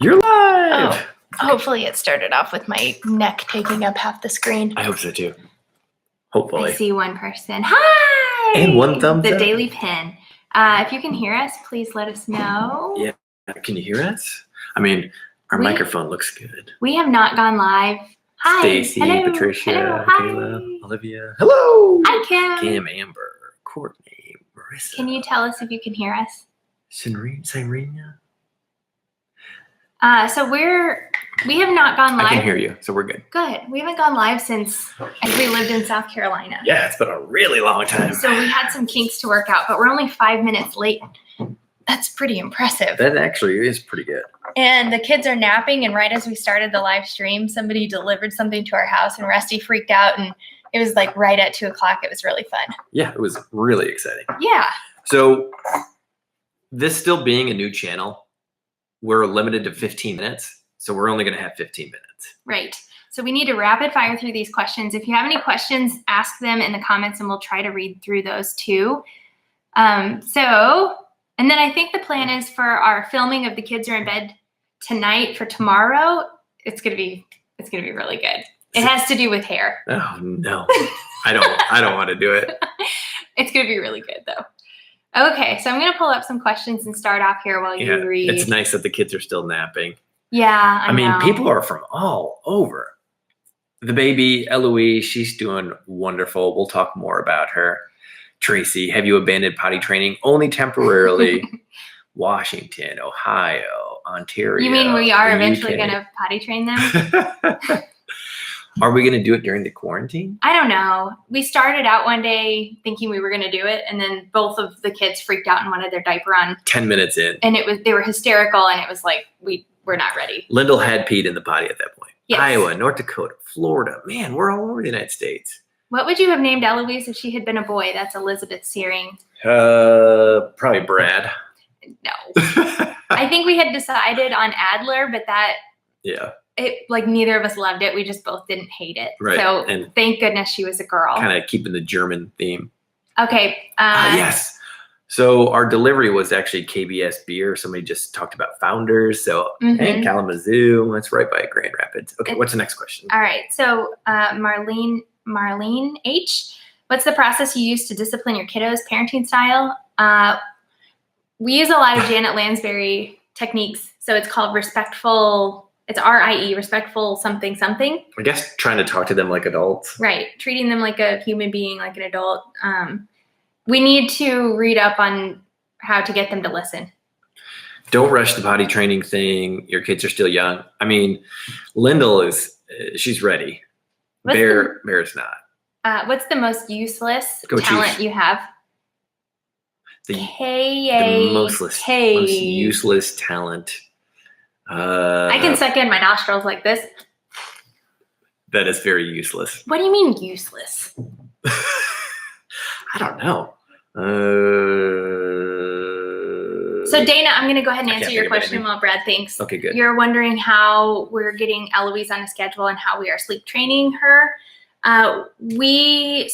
You're live. Oh, hopefully it started off with my neck taking up half the screen. I hope so too. Hopefully. I see one person. Hi! And one thumbs the up. Daily Pin. If you can hear us, please let us know. Yeah. Can you hear us? I mean, our microphone looks good. We have not gone live. Hi. Stacy, hello, Patricia, hello, Kayla, Olivia. Hello. Hi, Kim. Kim, Amber, Courtney, Marissa. Can you tell us if you can hear us? Serena. So we have not gone live. I can hear you, so we're good. Good. We haven't gone live since we lived in South Carolina. Yeah, it's been a really long time. So we had some kinks to work out, but we're only 5 minutes late. That's pretty impressive. That actually is pretty good. And the kids are napping, and right as we started the live stream, somebody delivered something to our house, and Rusty freaked out, and it was like right at 2 o'clock. It was really fun. Yeah, it was really exciting. Yeah. So this still being a new channel, we're limited to 15 minutes. So we're only going to have 15 minutes. Right. So we need to rapid fire through these questions. If you have any questions, ask them in the comments, and we'll try to read through those too. And then I think the plan is for our filming of the kids are in bed tonight for tomorrow. It's gonna be really good. It has to do with hair. Oh no, I don't want to do it. It's gonna be really good though. Okay, so I'm gonna pull up some questions and start off here while you read. It's nice that the kids are still napping. Yeah, I mean, know. People are from all over. The baby, Eloise, she's doing wonderful. We'll talk more about her. Tracy, have you abandoned potty training? Only temporarily. Washington, Ohio, Ontario. You mean we are eventually going to potty train them? Are we going to do it during the quarantine? I don't know. We started out one day thinking we were going to do it, and then both of the kids freaked out and wanted their diaper on. 10 minutes in. And they were hysterical, and it was like, we're not ready. Lyndall had peed in the potty at that point. Yes. Iowa, North Dakota, Florida. Man, we're all over the United States. What would you have named Eloise if she had been a boy? That's Elizabeth Searing. Probably Brad. No. I think we had decided on Adler, but neither of us loved it. We just both didn't hate it. Right. So and thank goodness she was a girl. Kind of keeping the German theme. Okay. Yes. So our delivery was actually KBS beer. Somebody just talked about Founders. So hey, Kalamazoo. That's right by Grand Rapids. Okay, what's the next question? All right. So Marlene H. What's the process you use to discipline your kiddos, parenting style? We use a lot of Janet Lansbury techniques. So it's called respectful. It's RIE, respectful something. I guess trying to talk to them like adults. Right. Treating them like a human being, like an adult. We need to read up on how to get them to listen. Don't rush the potty training thing. Your kids are still young. I mean, Lyndall she's ready. Bear is not. What's the most useless talent you have? The most useless talent. I can suck in my nostrils like this. That is very useless. What do you mean useless? I don't know. So Dana, I'm going to go ahead and answer your question while Brad thinks. Okay, good. You're wondering how we're getting Eloise on a schedule and how we are sleep training her. We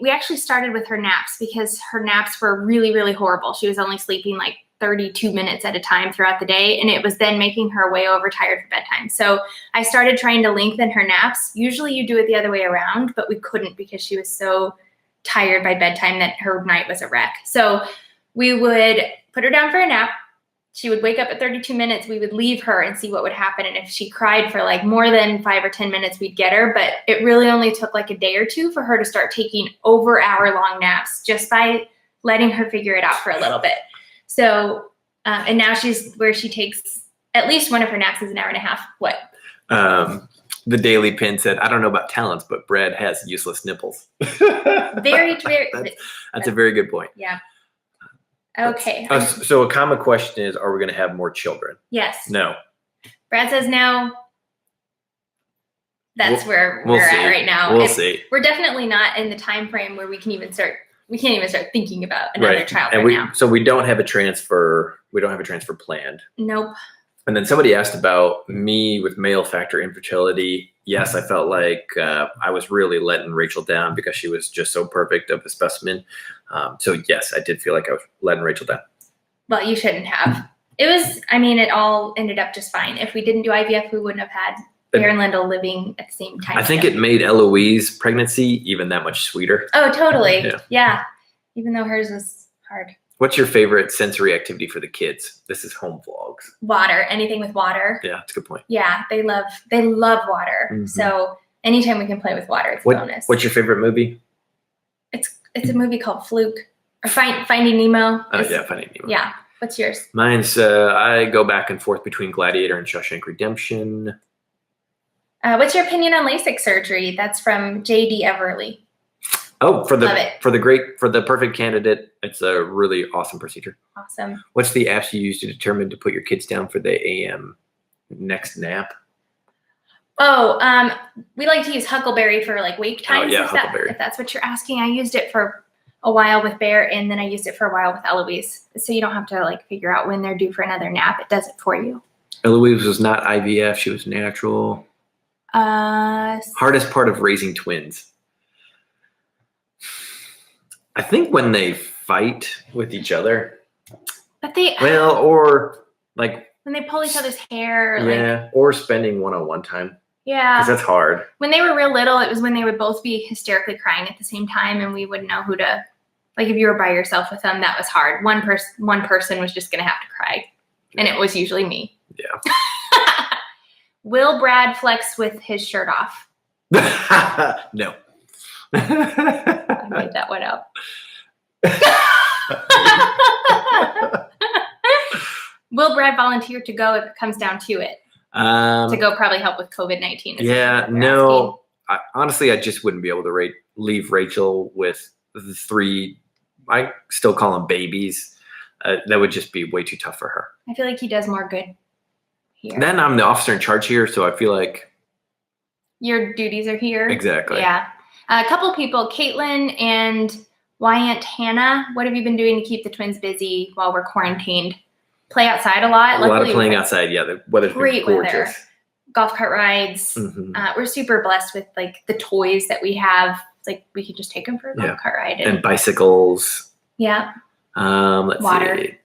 actually started with her naps because her naps were really, really horrible. She was only sleeping like 32 minutes at a time throughout the day, and it was then making her way overtired for bedtime. So I started trying to lengthen her naps. Usually you do it the other way around, but we couldn't because she was so tired by bedtime that her night was a wreck. So we would put her down for a nap. She would wake up at 32 minutes. We would leave her and see what would happen. And if she cried for like more than 5 or 10 minutes, we'd get her. But it really only took like a day or two for her to start taking over hour-long naps just by letting her figure it out for a little bit. So, and now she's where she takes at least one of her naps is an hour and a half. What? The Daily Pin said, I don't know about talents, but Brad has useless nipples. Very. That's a very good point. Yeah. Okay. So a common question is, are we going to have more children? Yes. No. Brad says no. That's where we're at right now. We'll see. We're definitely not in the time frame where we can't even start thinking about another child now. So we don't have a transfer. We don't have a transfer planned. Nope. And then somebody asked about me with male factor infertility. Yes, I felt like I was really letting Rachel down because she was just so perfect of a specimen. So yes, I did feel like I was letting Rachel down. Well, you shouldn't have. It was, I mean, it all ended up just fine. If we didn't do IVF, we wouldn't have had Bear and Lyndall living at the same time. I think it made Eloise pregnancy even that much sweeter. Oh, totally. Yeah. Even though hers was hard. What's your favorite sensory activity for the kids? This is home vlogs. Water. Anything with water. Yeah, that's a good point. Yeah, they love water. Mm-hmm. So anytime we can play with water, it's a bonus. What's your favorite movie? It's a movie called Fluke or Finding Nemo. Oh yeah, Finding Nemo. Yeah. What's yours? Mine's I go back and forth between Gladiator and Shawshank Redemption. What's your opinion on LASIK surgery? That's from JD Everly. Oh, for the perfect candidate, it's a really awesome procedure. Awesome. What's the apps you use to determine to put your kids down for the AM next nap? Oh, we like to use Huckleberry for like wake times. Oh yeah, Huckleberry. If that's what you're asking, I used it for a while with Bear, and then I used it for a while with Eloise. So you don't have to like figure out when they're due for another nap. It does it for you. Eloise was not IVF; she was natural. Hardest part of raising twins. I think when they fight with each other. But they or like when they pull each other's hair. Yeah, or spending one-on-one time. Yeah. Because that's hard. When they were real little, it was when they would both be hysterically crying at the same time, and we wouldn't know who to. Like if you were by yourself with them, that was hard. One person was just going to have to cry, and it was usually me. Yeah. Will Brad flex with his shirt off? No. I made that one up. Will Brad volunteer to go if it comes down to it? To go probably help with COVID-19. Yeah, no. Honestly, I just wouldn't be able to leave Rachel with the 3, I still call them babies. That would just be way too tough for her. I feel like he does more good here. Then I'm the officer in charge here, so I feel like your duties are here. Exactly. Yeah. A couple people, Caitlin and Wyant Hannah, what have you been doing to keep the twins busy while we're quarantined? Play outside a lot. A lot of playing outside. Yeah, the weather's been gorgeous. Weather. Golf cart rides. Mm-hmm. We're super blessed with like the toys that we have. It's like we could just take them for a golf cart ride. And bicycles. Yeah. Let's Water. See.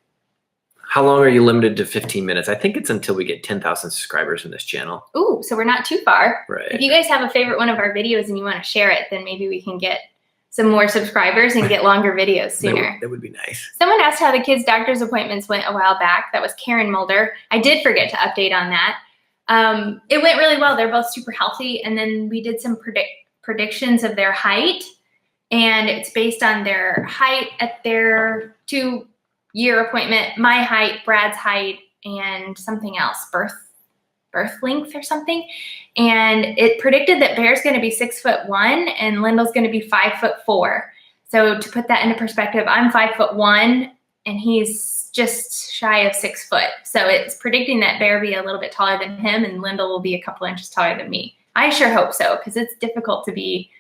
How long are you limited to? 15 minutes. I think it's until we get 10,000 subscribers in this channel. Ooh, so we're not too far. Right. If you guys have a favorite one of our videos and you want to share it, then maybe we can get some more subscribers and get longer videos sooner. That would be nice. Someone asked how the kids' doctor's appointments went a while back. That was Karen Mulder. I did forget to update on that. It went really well. They're both super healthy. And then we did some predictions of their height. And it's based on their height at their 2-year appointment, my height, Brad's height, and something else, birth length or something. And it predicted that Bear's going to be 6'1" and Lyndall's going to be 5'4". So to put that into perspective, I'm 5'1" and he's just shy of 6 foot. So it's predicting that Bear be a little bit taller than him and Lyndall will be a couple inches taller than me. I sure hope so, because it's difficult to be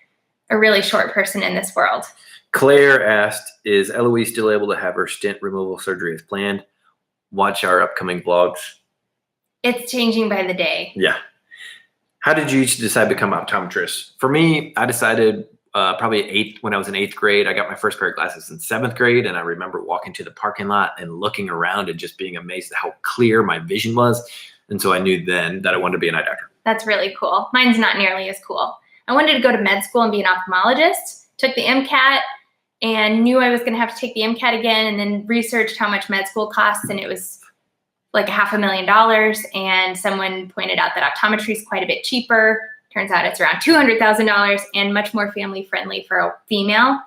a really short person in this world. Claire asked, is Eloise still able to have her stent removal surgery as planned? Watch our upcoming vlogs. It's changing by the day. Yeah. How did you each decide to become optometrists? For me, I decided probably when I was in 8th grade. I got my first pair of glasses in 7th grade, and I remember walking to the parking lot and looking around and just being amazed at how clear my vision was. And so I knew then that I wanted to be an eye doctor. That's really cool. Mine's not nearly as cool. I wanted to go to med school and be an ophthalmologist, took the MCAT, and knew I was going to have to take the MCAT again, and then researched how much med school costs, and it was like $500,000. And someone pointed out that optometry is quite a bit cheaper. Turns out it's around $200,000 and much more family friendly for a female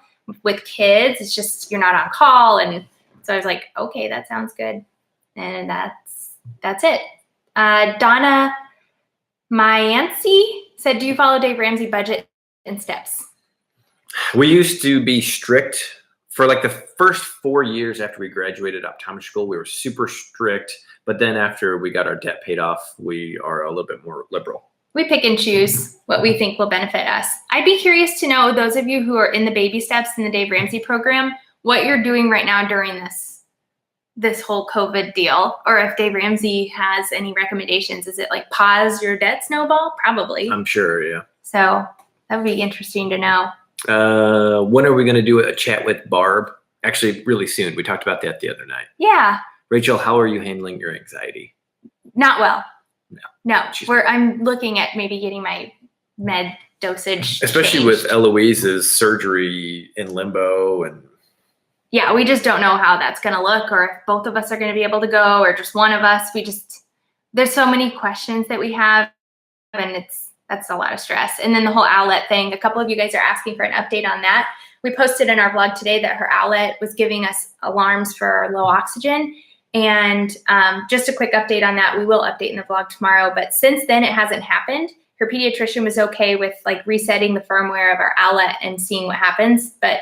with kids. It's just you're not on call, and so I was like, okay, that sounds good, and that's it. Donna Myancy said, do you follow Dave Ramsey budget and steps? We used to be strict for like the first 4 years after we graduated optometry school. We were super strict, but then after we got our debt paid off, we are a little bit more liberal. We pick and choose what we think will benefit us. I'd be curious to know, those of you who are in the baby steps in the Dave Ramsey program, what you're doing right now during this whole COVID deal, or if Dave Ramsey has any recommendations. Is it like pause your debt snowball? Probably. I'm sure, yeah. So that would be interesting to know. When are we going to do a chat with Barb? Actually, really soon. We talked about that the other night. Yeah. Rachel, how are you handling your anxiety? Not well. No. She's- I'm looking at maybe getting my med dosage Especially changed. with Eloise's surgery in limbo. And yeah, we just don't know how that's going to look, or if both of us are going to be able to go, or just one of us. There's so many questions that we have, and that's a lot of stress. And then the whole outlet thing, a couple of you guys are asking for an update on that. We posted in our blog today that her outlet was giving us alarms for low oxygen. And just a quick update on that. We will update in the vlog tomorrow, but since then it hasn't happened. Her pediatrician was okay with like resetting the firmware of our outlet and seeing what happens. But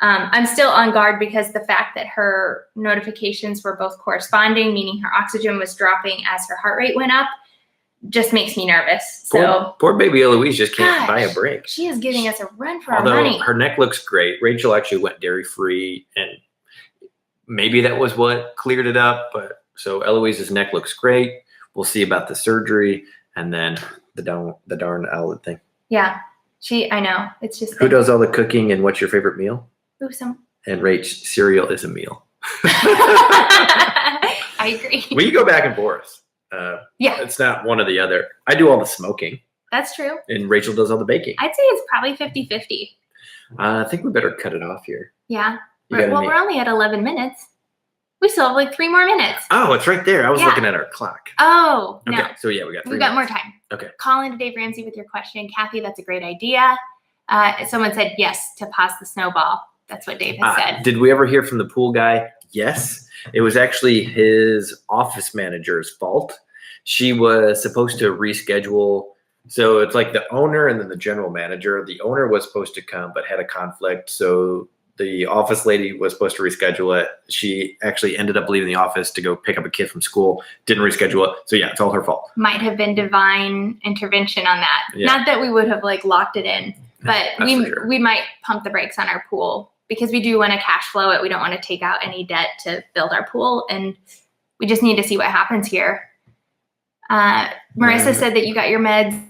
I'm still on guard because the fact that her notifications were both corresponding, meaning her oxygen was dropping as her heart rate went up, just makes me nervous. So poor baby Eloise just can't buy a break. She is giving us a run for our Although money. her neck looks great. Rachel actually went dairy-free, and maybe that was what cleared it up. But so Eloise's neck looks great. We'll see about the surgery, and then the darn outlet thing. Yeah, I know. It's just Who does all the cooking, and what's your favorite meal? Ooh, some. And Rach, cereal is a meal. I agree. We go back and forth. Yeah, It's not one or the other. I do all the smoking, that's true. and Rachel does all the baking. I'd say it's probably 50-50. I think we better cut it off here. Yeah. You got Well, any- we're only at 11 minutes. We still have like 3 more minutes. Oh, it's right there. I was Yeah. looking at our clock. Oh, no. Okay, so yeah, we got 3 We've got more minutes. time. Okay. Call into Dave Ramsey with your question. Kathy, that's a great idea. Someone said yes to pause the snowball. That's what Dave has said. Did we ever hear from the pool guy? Yes. It was actually his office manager's fault. She was supposed to reschedule. So it's like the owner and then the general manager. The owner was supposed to come but had a conflict. So the office lady was supposed to reschedule it. She actually ended up leaving the office to go pick up a kid from school. Didn't reschedule it. So yeah, it's all her fault. Might have been divine intervention on that. Yeah. Not that we would have like locked it in, but That's for sure. we might pump the brakes on our pool because we do want to cash flow it. We don't want to take out any debt to build our pool, and we just need to see what happens here. Marissa said that you got your meds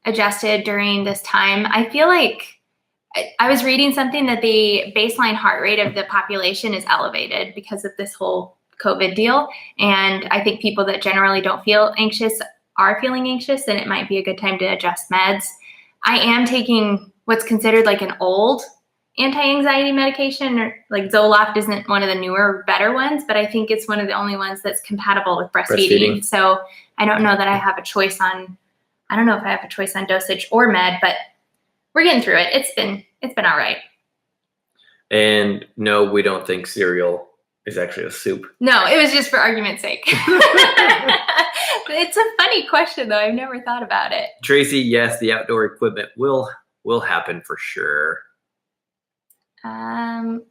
adjusted during this time. I feel like I was reading something that the baseline heart rate of the population is elevated because of this whole COVID deal. And I think people that generally don't feel anxious are feeling anxious, and it might be a good time to adjust meds. I am taking what's considered like an old anti-anxiety medication, or like Zoloft isn't one of the newer, better ones, but I think it's one of the only ones that's compatible with breastfeeding. So I don't know that I have a choice on, I don't know if I have a choice on dosage or med, but we're getting through it. It's been all right. And no, we don't think cereal is actually a soup. No, it was just for argument's sake. It's a funny question though. I've never thought about it. Tracy, yes, the outdoor equipment will happen for sure.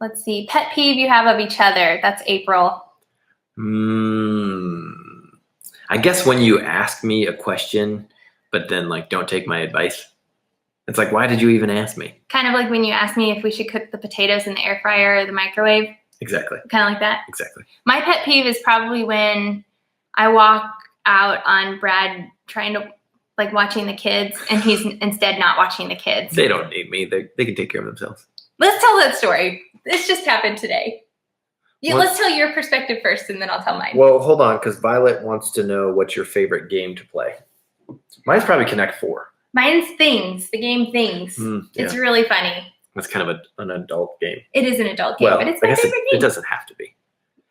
Let's see. Pet peeve you have of each other. That's April. I guess when you ask me a question, but then like don't take my advice. It's like, why did you even ask me? Kind of like when you asked me if we should cook the potatoes in the air fryer or the microwave. Exactly. Kind of like that. Exactly. My pet peeve is probably when I walk out on Brad trying to like watching the kids and he's instead not watching the kids. They don't need me. They can take care of themselves. Let's tell that story. This just happened today. Yeah, What? let's tell your perspective first and then I'll tell mine. Well, hold on, because Violet wants to know what's your favorite game to play. Mine's probably Connect 4. Mine's Things, the game Things. It's really funny. That's kind of an adult game. It is an adult game, Well, but it's I my guess favorite it game. doesn't have to be.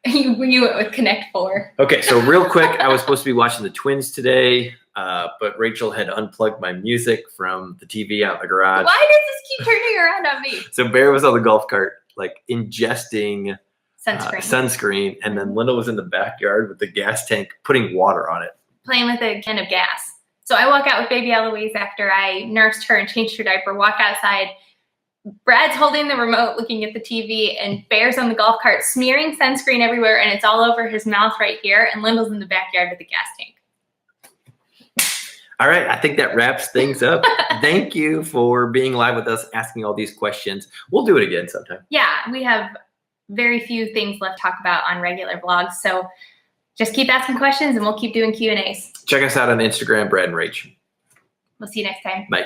You went with Connect 4. Okay, so real quick, I was supposed to be watching the Twins today, but Rachel had unplugged my music from the TV out in the garage. Why does this keep turning around on me? So Bear was on the golf cart, like ingesting Sunscreen. and then Linda was in the backyard with the gas tank, putting water on it. Playing with a can of gas. So I walk out with baby Eloise after I nursed her and changed her diaper, walk outside. Brad's holding the remote looking at the TV and Bear's on the golf cart smearing sunscreen everywhere and it's all over his mouth right here and Lyndall's in the backyard with the gas tank. All right, I think that wraps things up. Thank you for being live with us, asking all these questions. We'll do it again sometime. Yeah, we have very few things left to talk about on regular vlogs. So just keep asking questions and we'll keep doing Q&As. Check us out on Instagram, Brad and Rach. We'll see you next time. Bye.